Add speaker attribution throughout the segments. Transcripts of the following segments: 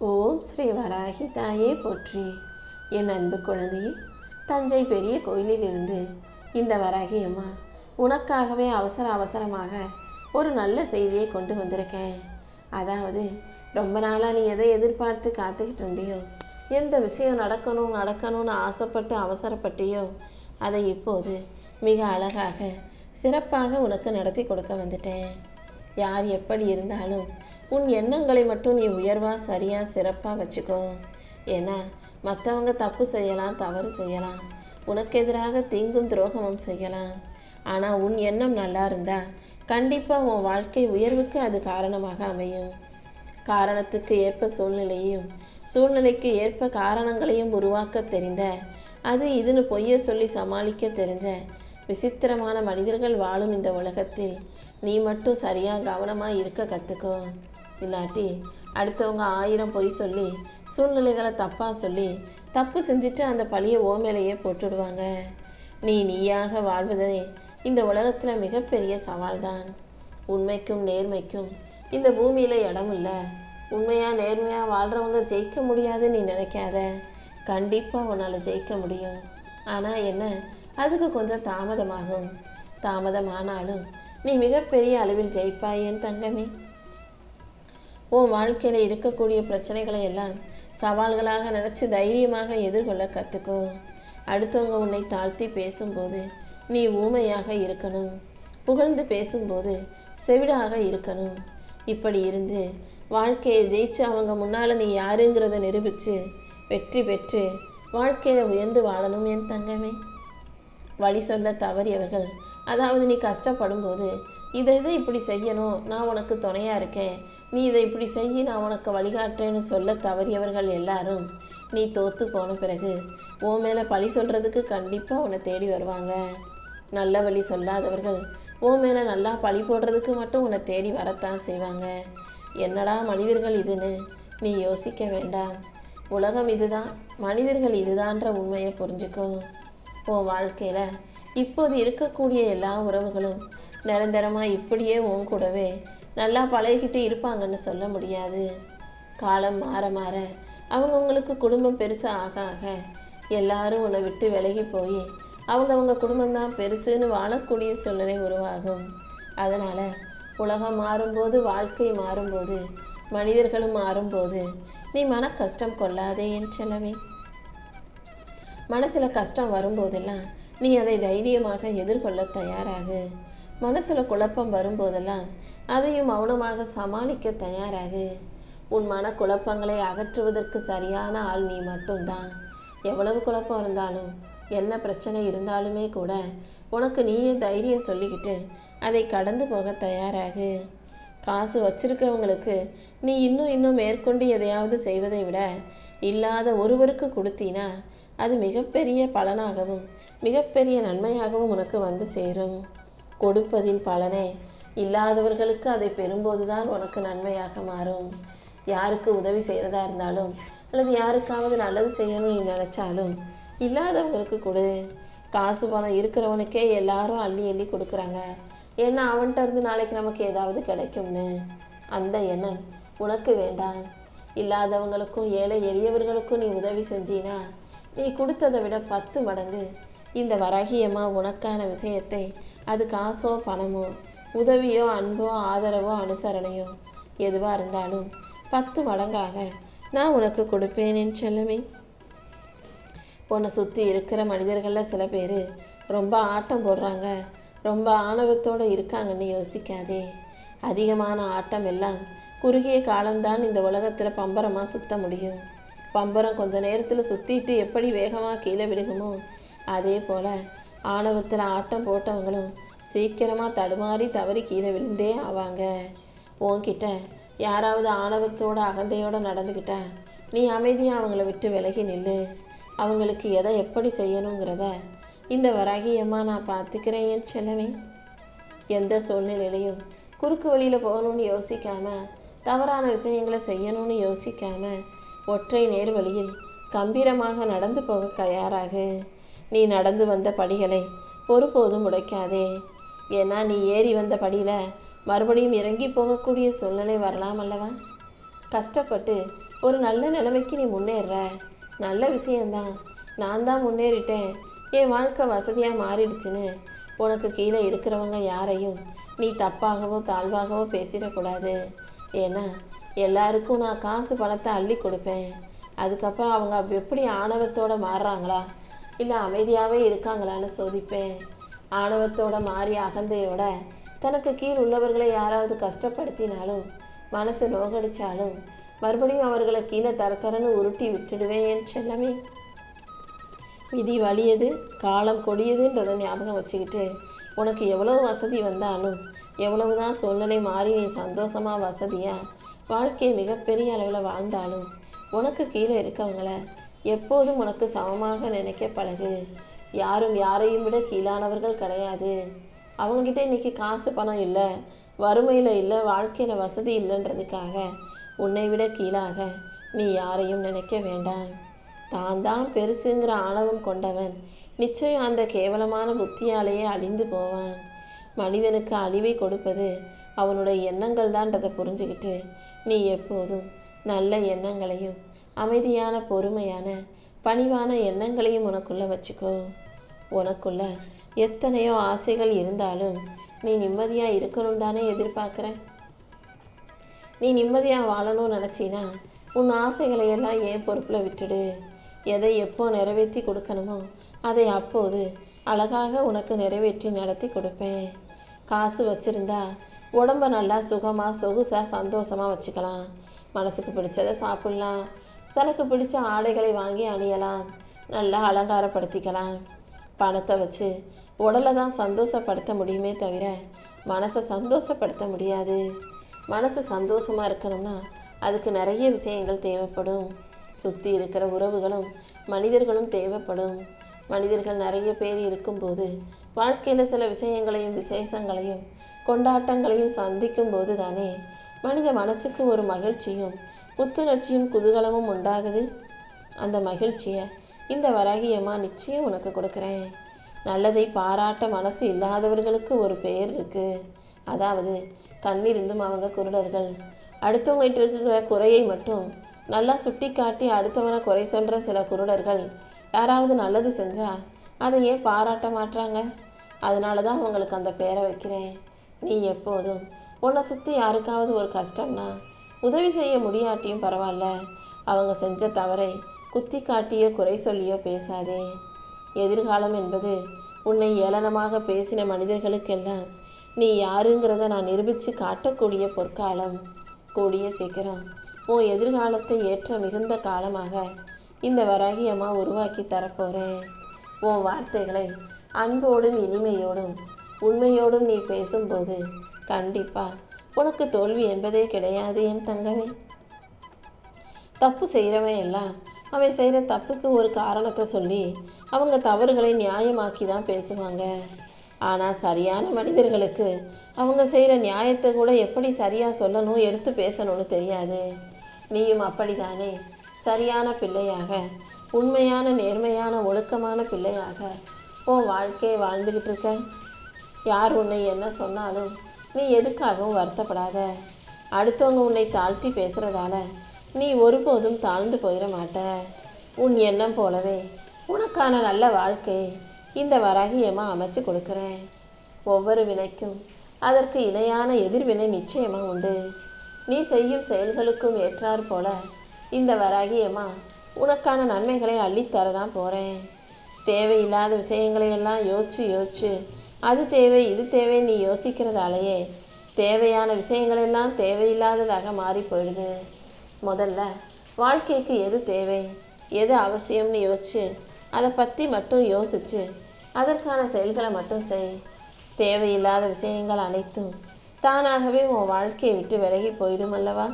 Speaker 1: ஓம் ஸ்ரீ வராகி தாயே போற்றி. என் அன்பு குழந்தையே, தஞ்சை பெரிய கோயிலிலிருந்து இந்த வராகி அம்மா உனக்காகவே அவசரமாக ஒரு நல்ல செய்தியை கொண்டு வந்திருக்கேன். அதாவது, ரொம்ப நாளாக நீ எதை எதிர்பார்த்து காத்துக்கிட்டு இருந்தியோ, எந்த விஷயம் நடக்கணும்னு ஆசைப்பட்டு அவசரப்பட்டியோ, அதை இப்போது மிக அழகாக சிறப்பாக உனக்கு நடத்தி கொடுக்க வந்துட்டேன். யார் எப்படி இருந்தாலும் உன் எண்ணங்களை மட்டும் நீ உயர்வாக சரியாக சிறப்பாக வச்சுக்கோ. ஏன்னா மற்றவங்க தப்பு செய்யலாம், தவறு செய்யலாம், உனக்கு எதிராக தீங்கும் துரோகமும் செய்யலாம். ஆனால் உன் எண்ணம் நல்லா இருந்தால் கண்டிப்பாக உன் வாழ்க்கை உயர்வுக்கு அது காரணமாக அமையும். காரணத்துக்கு ஏற்ப சூழ்நிலையும், சூழ்நிலைக்கு ஏற்ப காரணங்களையும் உருவாக்க தெரிந்த, அது இதுன்னு பொய்ய சொல்லி சமாளிக்க தெரிஞ்ச விசித்திரமான மனிதர்கள் வாழும் இந்த உலகத்தில் நீ மட்டும் சரியாக கவனமாக இருக்க கற்றுக்கோ. இல்லாட்டி அடுத்தவங்க 1000 பொய் சொல்லி சூழ்நிலைகளை தப்பாக சொல்லி தப்பு செஞ்சுட்டு அந்த பழியை ஓ மேலேயே போட்டுடுவாங்க. நீயாக வாழ்வதே இந்த உலகத்தில் மிகப்பெரிய சவால்தான். உண்மைக்கும் நேர்மைக்கும் இந்த பூமியில் இடம் இல்லை. உண்மையாக நேர்மையாக வாழ்கிறவங்க ஜெயிக்க முடியாதுன்னு நீ நினைக்காத. கண்டிப்பாக உன்னால் ஜெயிக்க முடியும். ஆனால் என்ன, அதுக்கு கொஞ்சம் தாமதமாகும். தாமதமானாலும் நீ மிகப்பெரிய அளவில் ஜெயிப்பாய் என் தங்கமே. உன் வாழ்க்கையில் இருக்கக்கூடிய பிரச்சனைகளை எல்லாம் சவால்களாக நினச்சி தைரியமாக எதிர்கொள்ள கற்றுக்கோ. அடுத்தவங்க உன்னை தாழ்த்தி பேசும்போது நீ ஊமையாக இருக்கணும். புகழ்ந்து பேசும்போது செவிடாக இருக்கணும். இப்படி இருந்து வாழ்க்கையை ஜெயிச்சு அவங்க முன்னால் நீ யாருங்கிறத நிரூபித்து வெற்றி பெற்று வாழ்க்கையில் உயர்ந்து வாழணும் என் தங்கமே. வழி சொல்ல தவறியவர்கள், அதாவது நீ கஷ்டப்படும் போது இதை இப்படி செய்யணும், நான் உனக்கு துணையாக இருக்கேன், நீ இதை இப்படி செய்ய, நான் உனக்கு வழிகாட்டுறேன்னு சொல்ல தவறியவர்கள் எல்லாரும் நீ தோற்று போன பிறகு உன் மேலே பழி சொல்கிறதுக்கு கண்டிப்பாக உன்னை தேடி வருவாங்க. நல்ல வழி சொல்லாதவர்கள் உன் மேலே நல்லா பழி போடுறதுக்கு மட்டும் உன்னை தேடி வரத்தான் செய்வாங்க. என்னடா மனிதர்கள் இதுன்னு நீ யோசிக்க வேண்டாம். உலகம் இதுதான், மனிதர்கள் இதுதான்ற உண்மையை புரிஞ்சுக்கோ. உன் வாழ்க்கையில் இப்போது இருக்கக்கூடிய எல்லா உறவுகளும் நிரந்தரமாக இப்படியே உன் கூடவே நல்லா பழகிக்கிட்டு இருப்பாங்கன்னு சொல்ல முடியாது. காலம் மாற மாற அவங்கவுங்களுக்கு குடும்பம் பெருசாக ஆக ஆக எல்லாரும் உன்னை விட்டு விலகி போய் அவங்கவுங்க குடும்பம்தான் பெருசுன்னு வாழக்கூடிய சூழ்நிலை உருவாகும். அதனால் உலகம் மாறும்போது, வாழ்க்கை மாறும்போது, மனிதர்களும் மாறும்போது நீ மன கஷ்டம் கொள்ளாதே என் செல்லமே. மனசில் கஷ்டம் வரும்போதெல்லாம் நீ அதை தைரியமாக எதிர்கொள்ள தயாராகு. மனசில் குழப்பம் வரும்போதெல்லாம் அதையும் மௌனமாக சமாளிக்க தயாராகு. உன் மன குழப்பங்களை அகற்றுவதற்கு சரியான ஆள் நீ மட்டும்தான். எவ்வளவு குழப்பம் இருந்தாலும், என்ன பிரச்சனை இருந்தாலுமே கூட உனக்கு நீயே தைரியம் சொல்லிக்கிட்டு அதை கடந்து போக தயாராகு. காசு வச்சிருக்கவங்களுக்கு நீ இன்னும் மேற்கொண்டு எதையாவது செய்வதை விட இல்லாத ஒருவருக்கு கொடுத்தீனா அது மிகப்பெரிய பலனாகவும் மிகப்பெரிய நன்மையாகவும் உனக்கு வந்து சேரும். கொடுப்பதின் பலனே இல்லாதவர்களுக்கு அதை பெறும்போதுதான் உனக்கு நன்மையாக மாறும். யாருக்கு உதவி செய்கிறதா இருந்தாலும் அல்லது யாருக்காவது நல்லது செய்யணும்னு நீ நினச்சாலும் இல்லாதவங்களுக்கு கொடு. காசு பணம் இருக்கிறவனுக்கே எல்லாரும் அள்ளி அள்ளி கொடுக்குறாங்க, ஏன்னா அவன்கிட்ட இருந்து நாளைக்கு நமக்கு ஏதாவது கிடைக்கும்னு. அந்த எண்ணம் உனக்கு வேண்டாம். இல்லாதவங்களுக்கும் ஏழை எளியவர்களுக்கும் நீ உதவி செஞ்சினா நீ கொடுத்ததை விட 10 மடங்கு இந்த வராகியம்மா உனக்கான விஷயத்தை, அது காசோ பணமோ உதவியோ அன்போ ஆதரவோ அனுசரணையோ எதுவாக இருந்தாலும் 10 மடங்காக நான் உனக்கு கொடுப்பேன் என் செல்லமே. உன்னை சுற்றி இருக்கிற மனிதர்களில் சில பேர் ரொம்ப ஆட்டம் போடுறாங்க, ரொம்ப ஆணவத்தோடு இருக்காங்கன்னு யோசிக்காதே. அதிகமான ஆட்டம் எல்லாம் குறுகிய காலம்தான் இந்த உலகத்தில் பம்பரமாக சுற்ற முடியும். பம்பரம் கொஞ்ச நேரத்தில் சுற்றிட்டு எப்படி வேகமாக கீழே விழுகுமோ அதே போல் ஆணவத்தில் ஆட்டம் போட்டவங்களும் சீக்கிரமாக தடுமாறி தவறி கீழே விழுந்தே ஆவாங்க. உன்கிட்ட யாராவது ஆணவத்தோட அகந்தையோடு நடந்துக்கிட்டா நீ அமைதியாக அவங்கள விட்டு விலகி நில்லு. அவங்களுக்கு எதை எப்படி செய்யணுங்கிறத இந்த வராகியம்மா நான் பார்த்துக்கிறேன் என் செல்லமே. எந்த சூழ்நிலையிலையும் குறுக்கு வழியில் போகணும்னு யோசிக்காம, தவறான விஷயங்களை செய்யணும்னு யோசிக்காம, ஒற்றை நேர் வழியில் கம்பீரமாக நடந்து போக தயாராகு. நீ நடந்து வந்த படிகளை ஒருபோதும் உடைக்காதே. ஏன்னா நீ ஏறி வந்த படியில் மறுபடியும் இறங்கி போகக்கூடிய சூழ்நிலை வரலாம் அல்லவா? கஷ்டப்பட்டு ஒரு நல்ல நிலைமைக்கு நீ முன்னேறுற. நல்ல விஷயந்தான். நான் தான் முன்னேறிட்டேன், என் வாழ்க்கை வசதியாக மாறிடுச்சுன்னு உனக்கு கீழே இருக்கிறவங்க யாரையும் நீ தப்பாகவோ தாழ்வாகவோ பேசிடக்கூடாது. ஏன்னா எல்லாருக்கும் நான் காசு பணத்தை அள்ளி கொடுப்பேன். அதுக்கப்புறம் அவங்க எப்படி ஆணவத்தோடு மாறுறாங்களா இல்லை அமைதியாகவே இருக்காங்களான்னு சோதிப்பேன். ஆணவத்தோட மாறி அகந்தையோட தனக்கு கீழ் உள்ளவர்களை யாராவது கஷ்டப்படுத்தினாலும் மனசு நோகடிச்சாலும் மறுபடியும் அவர்களை கீழே தரத்தரன்னு உருட்டி விட்டுடுவேன் என் செல்லமே. விதி வலியது, காலம் கொடியதுன்றதை ஞாபகம் வச்சுக்கிட்டு உனக்கு எவ்வளவு வசதி வந்தாலும் எவ்வளவுதான் சூழ்நிலை மாறி நீ சந்தோஷமாக வசதியாக வாழ்க்கையை மிகப்பெரிய அளவில் வாழ்ந்தாலும் உனக்கு கீழே இருக்கவங்கள எப்போதும் உனக்கு சமமாக நினைக்க பழகு. யாரும் யாரையும் விட கீழானவர்கள் கிடையாது. அவங்கக்கிட்ட இன்னைக்கு காசு பணம் இல்லை, வறுமையில் இல்லை, வாழ்க்கையில் வசதி இல்லைன்றதுக்காக உன்னை விட கீழாக நீ யாரையும் நினைக்க வேண்டாம். தான் பெருசுங்கிற ஆணவம் கொண்டவன் நிச்சயம் அந்த கேவலமான புத்தியாலேயே அழிந்து போவான். மனிதனுக்கு அழிவை கொடுப்பது அவனுடைய எண்ணங்கள் தான்றதை புரிஞ்சுக்கிட்டு நீ எப்போதும் நல்ல எண்ணங்களையும் அமைதியான பொறுமையான பணிவான எண்ணங்களையும் உனக்குள்ள வச்சுக்கோ. உனக்குள்ள எத்தனையோ ஆசைகள் இருந்தாலும் நீ நிம்மதியாக இருக்கணும் தானே எதிர்பார்க்குற. நீ நிம்மதியாக வாழணும்னு நினச்சினா உன் ஆசைகளை எல்லாம் ஏன் பொறுப்பில் விட்டுடு. எதை எப்போ நிறைவேற்றி கொடுக்கணுமோ அதை அப்போது அழகாக உனக்கு நிறைவேற்றி நடத்தி கொடுப்பேன். காசு வச்சுருந்தா உடம்ப நல்லா சுகமாக சொகுசாக சந்தோஷமாக வச்சுக்கலாம். மனசுக்கு பிடிச்சதை சாப்பிட்லாம், தனக்கு பிடிச்ச ஆடைகளை வாங்கி அணியலாம், நல்லா அலங்காரப்படுத்திக்கலாம். பணத்தை வச்சு உடலை தான் சந்தோஷப்படுத்த முடியுமே தவிர மனசை சந்தோஷப்படுத்த முடியாது. மனசு சந்தோஷமாக இருக்கணும்னா அதுக்கு நிறைய விஷயங்கள் தேவைப்படும். சுற்றி இருக்கிற உறவுகளும் மனிதர்களும் தேவைப்படும். மனிதர்கள் நிறைய பேர் இருக்கும்போது வாழ்க்கையில் சில விஷயங்களையும் விசேஷங்களையும் கொண்டாட்டங்களையும் சந்திக்கும் போது தானே மனித மனசுக்கு ஒரு மகிழ்ச்சியும் புத்துணர்ச்சியும் குதூகலமும் உண்டாகுது. அந்த மகிழ்ச்சியை இந்த வராகியம்மா நிச்சயம் உனக்கு கொடுக்குறேன். நல்லதை பாராட்ட மனசு இல்லாதவர்களுக்கு ஒரு பெயர் இருக்கு. அதாவது கண்ணிருந்தும் அவங்க குருடர்கள். அடுத்தவங்கிட்ட இருக்கிற குறையை மட்டும் நல்லா சுட்டி காட்டி அடுத்தவனை குறை சொல்கிற சில குருடர்கள் யாராவது நல்லது செஞ்சால் அதை ஏன் பாராட்ட மாட்டாங்க? அதனால தான் அவங்களுக்கு அந்த பேரை வைக்கிறேன். நீ எப்போதும் உன்னை சுற்றி யாருக்காவது ஒரு கஷ்டம்னா உதவி செய்ய முடியாட்டியும் பரவாயில்ல, அவங்க செஞ்ச தவறை குத்தி காட்டியோ குறை சொல்லியோ பேசாதே. எதிர்காலம் என்பது உன்னை ஏளனமாக பேசின மனிதர்களுக்கெல்லாம் நீ யாருங்கிறத நான் நிரூபித்து காட்டக்கூடிய பொற்காலம். கூடிய சீக்கிரம் உன் எதிர்காலத்தை ஏற்ற மிகுந்த காலமாக இந்த வராகியம்மா உருவாக்கி தரப்போகிறேன். உன் வார்த்தைகளை அன்போடும் இனிமையோடும் உண்மையோடும் நீ பேசும்போது கண்டிப்பாக உனக்கு தோல்வி என்பதே கிடையாது என் தங்கமே. தப்பு செய்கிறவன் எல்லாம் அவன் செய்கிற தப்புக்கு ஒரு காரணத்தை சொல்லி அவங்க தவறுகளை நியாயமாக்கி தான் பேசுவாங்க. ஆனால் சரியான மனிதர்களுக்கு அவங்க செய்கிற நியாயத்தை கூட எப்படி சரியாக சொல்லணும் எடுத்து பேசணும்னு தெரியாது. நீயும் அப்படித்தானே சரியான பிள்ளையாக உண்மையான நேர்மையான ஒழுக்கமான பிள்ளையாக உன் வாழ்க்கையை வாழ்ந்துக்கிட்டு இருக்க. யார் உன்னை என்ன சொன்னாலும் நீ எதுக்காகவும் வருத்தப்படாத. அடுத்தவங்க உன்னை தாழ்த்தி பேசுகிறதால நீ ஒருபோதும் தாழ்ந்து போயிட மாட்ட. உன் எண்ணம் போலவே உனக்கான நல்ல வாழ்க்கையை இந்த வராகியம்மா அமைச்சு கொடுக்குறேன். ஒவ்வொரு வினைக்கும் அதற்கு இணையான எதிர்வினை நிச்சயமாக உண்டு. நீ செய்யும் செயல்களுக்கும் ஏற்றாற் போல இந்த வராகியம்மா உனக்கான நன்மைகளை அள்ளித்தரதான் போகிறேன். தேவையில்லாத விஷயங்களையெல்லாம் யோசிச்சு அது தேவை இது தேவை நீ யோசிக்கிறதாலேயே தேவையான விஷயங்களெல்லாம் தேவையில்லாததாக மாறி போயிடுது. முதல்ல வாழ்க்கைக்கு எது தேவை எது அவசியம்னு யோசிச்சு அதை பற்றி மட்டும் யோசிச்சு அதற்கான செயல்களை மட்டும் செய். தேவையில்லாத விஷயங்கள் அனைத்தும் தானாகவே உன் வாழ்க்கையை விட்டு விலகி போயிடும் அல்லவா.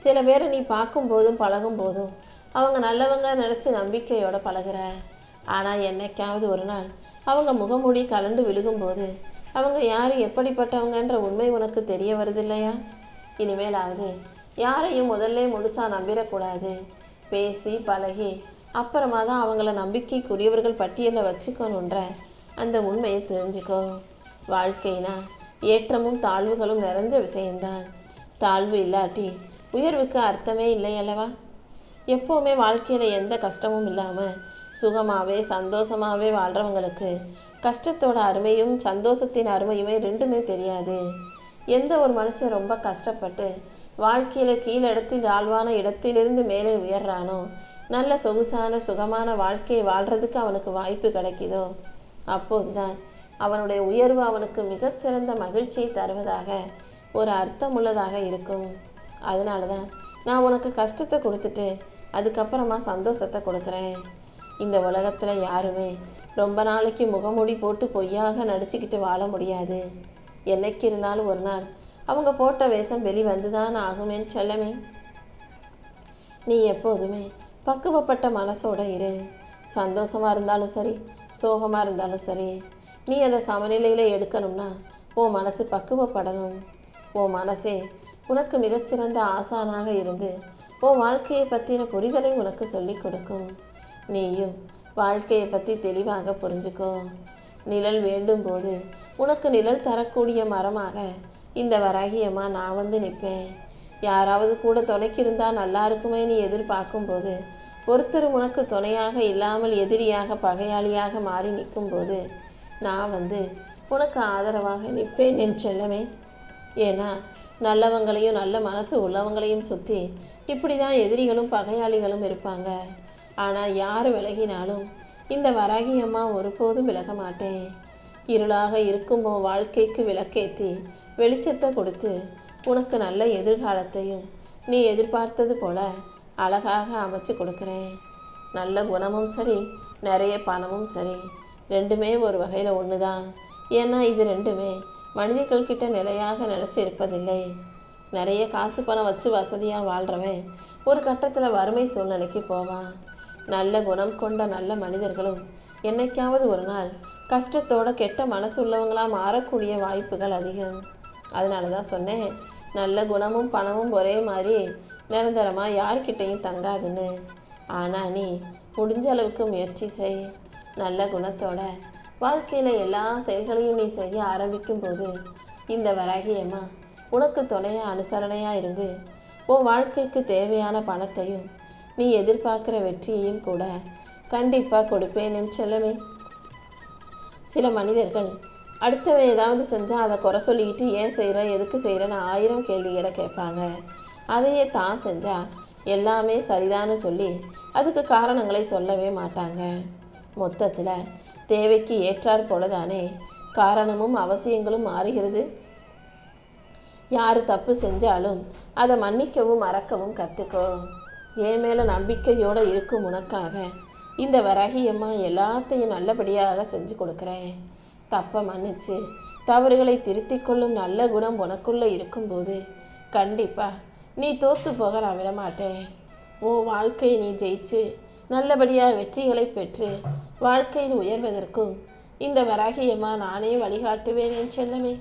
Speaker 1: சில பேரை நீ பார்க்கும் போதும் பழகும் போதும் அவங்க நல்லவங்க நினச்சி நம்பிக்கையோட பழகுற. ஆனால் என்னைக்காவது ஒரு நாள் அவங்க முகமூடி கலண்டு விழுகும்போது அவங்க யார் எப்படிப்பட்டவங்கன்ற உண்மை உனக்கு தெரிய வருது இல்லையா. இனிமேலாவது யாரையும் முதல்ல முழுசாக நம்பிடக்கூடாது. பேசி பழகி அப்புறமா தான் அவங்கள நம்பிக்கைக்குரியவர்கள் பட்டியலில் வச்சுக்கணுன்ற அந்த உண்மையை தெரிஞ்சுக்கோ. வாழ்க்கைனா ஏற்றமும் தாழ்வுகளும் நிறைஞ்ச விஷயம்தான். தாழ்வு இல்லாட்டி உயர்வுக்கு அர்த்தமே இல்லை அல்லவா? எப்போவுமே வாழ்க்கையில் எந்த கஷ்டமும் இல்லாமல் சுகமாகவே சந்தோஷமாகவே வாழ்கிறவங்களுக்கு கஷ்டத்தோட அருமையும் சந்தோஷத்தின் அருமையுமே ரெண்டுமே தெரியாது. எந்த ஒரு மனுஷன் ரொம்ப கஷ்டப்பட்டு வாழ்க்கையில் கீழிடத்தில் தாழ்வான இடத்திலிருந்து மேலே உயர்றானோ, நல்ல சொகுசான சுகமான வாழ்க்கையை வாழ்கிறதுக்கு அவனுக்கு வாய்ப்பு கிடைக்குதோ, அப்போதுதான் அவனுடைய உயர்வு அவனுக்கு மிகச்சிறந்த மகிழ்ச்சியை தருவதாக ஒரு அர்த்தமுள்ளதாக இருக்கும். அதனால தான் நான் உனக்கு கஷ்டத்தை கொடுத்துட்டு அதுக்கப்புறமா சந்தோஷத்தை கொடுக்குறேன். இந்த உலகத்தில் யாருமே ரொம்ப நாளைக்கு முகமூடி போட்டு பொய்யாக நடிச்சுக்கிட்டு வாழ முடியாது. என்னைக்கு இருந்தாலும் ஒரு நாள் அவங்க போட்ட வேஷம் வெளிவந்துதான் ஆகுமேன்னு செல்லமே. நீ எப்போதுமே பக்குவப்பட்ட மனசோட இரு. சந்தோஷமா இருந்தாலும் சரி, சோகமா இருந்தாலும் சரி, நீ அதை சமநிலையில எடுக்கணும்னா உன் மனசு பக்குவப்படணும். உன் மனசே உனக்கு மிகச்சிறந்த ஆசானாக இருந்து உன் வாழ்க்கையை பற்றின புரிதலை உனக்கு சொல்லி கொடுக்கும். நீயும் வாழ்க்கையை பற்றி தெளிவாக புரிஞ்சுக்கோ. நிழல் வேண்டும் போது உனக்கு நிழல் தரக்கூடிய மரமாக இந்த வராகியம்மா நான் வந்து நிற்பேன். யாராவது கூட துணைக்கு இருந்தால் நல்லா இருக்குமே நீ எதிர்பார்க்கும்போது, ஒருத்தர் உனக்கு துணையாக இல்லாமல் எதிரியாக பகையாளியாக மாறி நிற்கும்போது நான் வந்து உனக்கு ஆதரவாக நிற்பேன் என் செல்லமே. ஏன்னா நல்லவங்களையும் நல்ல மனசு உள்ளவங்களையும் சுற்றி இப்படி தான் எதிரிகளும் பகையாளிகளும் இருப்பாங்க. ஆனால் யார் விலகினாலும் இந்த வராகியம்மா ஒருபோதும் விலக மாட்டேன். இருளாக இருக்கும்போ வாழ்க்கைக்கு விளக்கேற்றி வெளிச்சத்தை கொடுத்து உனக்கு நல்ல எதிர்காலத்தையும் நீ எதிர்பார்த்தது போல அழகாக அமைச்சு கொடுக்குறேன். நல்ல குணமும் சரி, நிறைய பணமும் சரி, ரெண்டுமே ஒரு வகையில் ஒன்று தான். ஏன்னா இது ரெண்டுமே மனிதர்கள்கிட்ட நிலையாக நிலச்சி இருப்பதில்லை. நிறைய காசு பணம் வச்சு வசதியாக வாழ்கிறவன் ஒரு கட்டத்தில் வறுமை சூழ்நிலைக்கு போவான். நல்ல குணம் கொண்ட நல்ல மனிதர்களும் என்னைக்காவது ஒரு நாள் கஷ்டத்தோட கெட்ட மனசு உள்ளவங்களாக மாறக்கூடிய வாய்ப்புகள் அதிகம். அதனால தான் சொன்னேன், நல்ல குணமும் பணமும் ஒரே மாதிரி நிரந்தரமாக யார்கிட்டையும் தங்காதுன்னு. ஆனால் நீ முடிஞ்ச அளவுக்கு முயற்சி செய். நல்ல குணத்தோட வாழ்க்கையில் எல்லா செயல்களையும் நீ செய்ய ஆரம்பிக்கும் போது இந்த வராகியம்மா உனக்கு துணையாக அனுசரணையாக இருந்து உன் வாழ்க்கைக்கு தேவையான பணத்தையும் நீ எதிர்பார்க்குற வெற்றியையும் கூட கண்டிப்பாக கொடுப்பேன்னு செல்லமே. சில மனிதர்கள் அடுத்தவன் ஏதாவது செஞ்சால் அதை குறை சொல்லிக்கிட்டு ஏன் செய்கிற எதுக்கு செய்கிறேன்னு 1000 கேள்விகளை கேட்பாங்க. அதையே தான் செஞ்சால் எல்லாமே சரிதான்னு சொல்லி அதுக்கு காரணங்களை சொல்லவே மாட்டாங்க. மொத்தத்தில் தேவைக்கு ஏற்றாற் போல தானே காரணமும் அவசியங்களும் மாறுகிறது. யார் தப்பு செஞ்சாலும் அதை மன்னிக்கவும் மறக்கவும் கற்றுக்கோ. என் மேலே நம்பிக்கையோடு இருக்கும் உனக்காக இந்த வராகியம்மா எல்லாத்தையும் நல்லபடியாக செஞ்சு கொடுக்குறேன். தப்பை மன்னிச்சு தவறுகளை திருத்திக் கொள்ளும் நல்ல குணம் உனக்குள்ளே இருக்கும்போது கண்டிப்பாக நீ தோற்று போக நான் விடமாட்டேன். உன் வாழ்க்கையை நீ ஜெயிச்சு நல்லபடியாக வெற்றிகளை பெற்று வாழ்க்கையில் உயர்வதற்கும் இந்த வராகியம்மா நானே வழிகாட்டுவேன் என் செல்லமே.